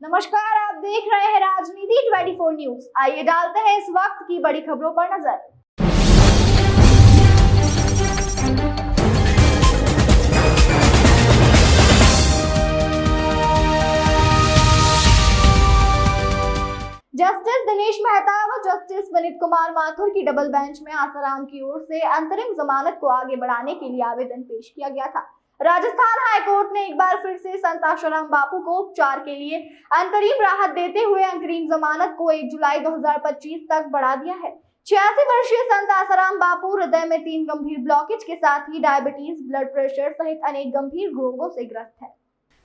नमस्कार, आप देख रहे हैं राजनीति 24 न्यूज। आइए डालते हैं इस वक्त की बड़ी खबरों पर नजर। जस्टिस दिनेश मेहता व जस्टिस विनीत कुमार माथुर की डबल बेंच में आसाराम की ओर से अंतरिम जमानत को आगे बढ़ाने के लिए आवेदन पेश किया गया था। राजस्थान हाईकोर्ट ने एक बार फिर से संत आसाराम बापू को उपचार के लिए अंतरिम राहत देते हुए अंतरिम जमानत को 1 जुलाई 2025 तक बढ़ा दिया है। 86 वर्षीय संत आसाराम बापू हृदय में 3 गंभीर ब्लॉकेज के साथ ही डायबिटीज, ब्लड प्रेशर सहित अनेक गंभीर रोगों से ग्रस्त है।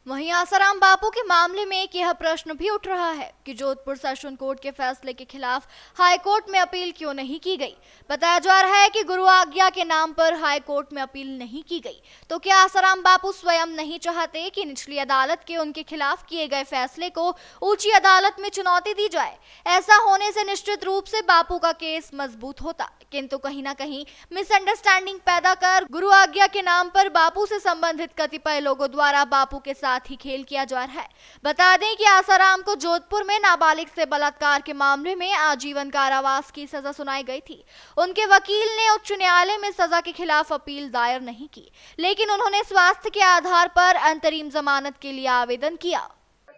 वहीं आसाराम बापू के मामले में एक यह प्रश्न भी उठ रहा है कि जोधपुर सेशन कोर्ट के फैसले के खिलाफ हाई कोर्ट में अपील क्यों नहीं की गई। बताया जा रहा है कि गुरु आज्ञा के नाम पर हाई कोर्ट में अपील नहीं की गई, तो क्या आसाराम बापू स्वयं नहीं चाहते कि निचली अदालत के उनके खिलाफ किए गए फैसले को ऊंची अदालत में चुनौती दी जाए। ऐसा होने से निश्चित रूप से बापू का केस मजबूत होता, किंतु कहीं ना कहीं मिसअंडरस्टैंडिंग पैदा कर गुरु आज्ञा के नाम पर बापू से संबंधित कतिपय लोगों द्वारा बापू के साथ ही खेल किया जा रहा है। बता दें कि आसाराम को जोधपुर में नाबालिग से बलात्कार के मामले में आजीवन कारावास की सजा सुनाई गई थी। उनके वकील ने उच्च न्यायालय में सजा के खिलाफ अपील दायर नहीं की, लेकिन उन्होंने स्वास्थ्य के आधार पर अंतरिम जमानत के लिए आवेदन किया।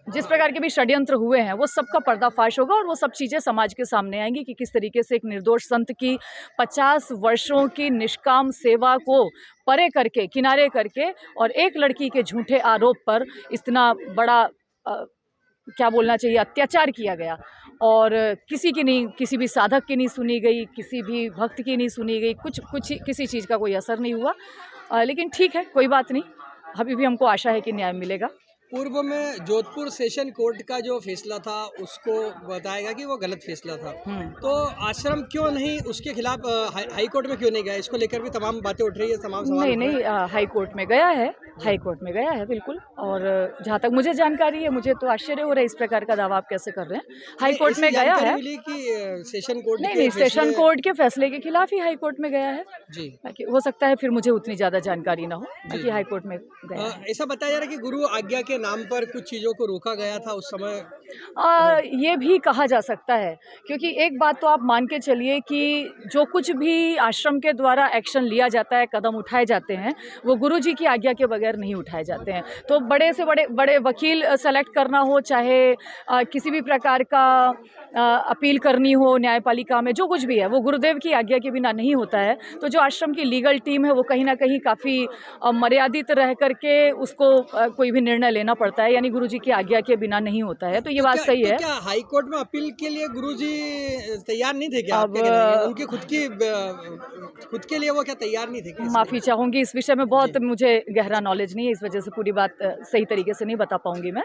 जिस प्रकार के भी षड्यंत्र हुए हैं वो सबका पर्दाफाश होगा और वो सब चीज़ें समाज के सामने आएंगी कि किस तरीके से एक निर्दोष संत की 50 वर्षों की निष्काम सेवा को परे करके, किनारे करके और एक लड़की के झूठे आरोप पर इतना बड़ा क्या बोलना चाहिए अत्याचार किया गया और किसी की नहीं, किसी भी साधक की नहीं सुनी गई, किसी भी भक्त की नहीं सुनी गई, कुछ किसी चीज़ का कोई असर नहीं हुआ। लेकिन ठीक है, कोई बात नहीं, अभी भी हमको आशा है कि न्याय मिलेगा। पूर्व में जोधपुर सेशन कोर्ट का जो फैसला था उसको बताएगा कि वो गलत फैसला था, तो आश्रम क्यों नहीं उसके खिलाफ हाई कोर्ट में क्यों नहीं गया? इसको लेकर भी तमाम बातें उठ रही है, तमाम सवाल नहीं, हाई कोर्ट में गया है, हाई कोर्ट में गया है बिल्कुल। और जहाँ तक मुझे जानकारी है, मुझे तो आश्चर्य हो रहा है इस प्रकार का दावा आप कैसे कर रहे हैं। हाई कोर्ट में गया है कि सेशन कोर्ट नहीं, सेशन कोर्ट के फैसले के खिलाफ ही हाई कोर्ट में गया है जी। हो सकता है फिर मुझे उतनी ज्यादा जानकारी ना हो, बाकी हाई कोर्ट में गया है। ऐसा बताया जा रहा है कि गुरु आज्ञा के नाम पर कुछ चीज़ों को रोका गया था उस समय। ये भी कहा जा सकता है, क्योंकि एक बात तो आप मान के चलिए कि जो कुछ भी आश्रम के द्वारा एक्शन लिया जाता है, कदम उठाए जाते हैं, वो गुरुजी की आज्ञा के बगैर नहीं उठाए जाते हैं। तो बड़े से बड़े वकील सेलेक्ट करना हो, चाहे किसी भी प्रकार का अपील करनी हो न्यायपालिका में, जो कुछ भी है वो गुरुदेव की आज्ञा के बिना नहीं होता है। तो जो आश्रम की लीगल टीम है वो कहीं ना कहीं काफ़ी मर्यादित रह करके उसको कोई भी निर्णय लेना पड़ता है, यानी गुरुजी की आज्ञा के बिना नहीं होता है। तो ये बात सही है। क्या हाई कोर्ट में अपील के लिए गुरुजी तैयार नहीं थे क्या? अब उनकी खुद के लिए वो क्या तैयार नहीं थे? माफ़ी चाहूँगी, इस विषय में बहुत मुझे गहरा नॉलेज नहीं है, इस वजह से पूरी बात सही तरीके से नहीं बता पाऊँगी मैं।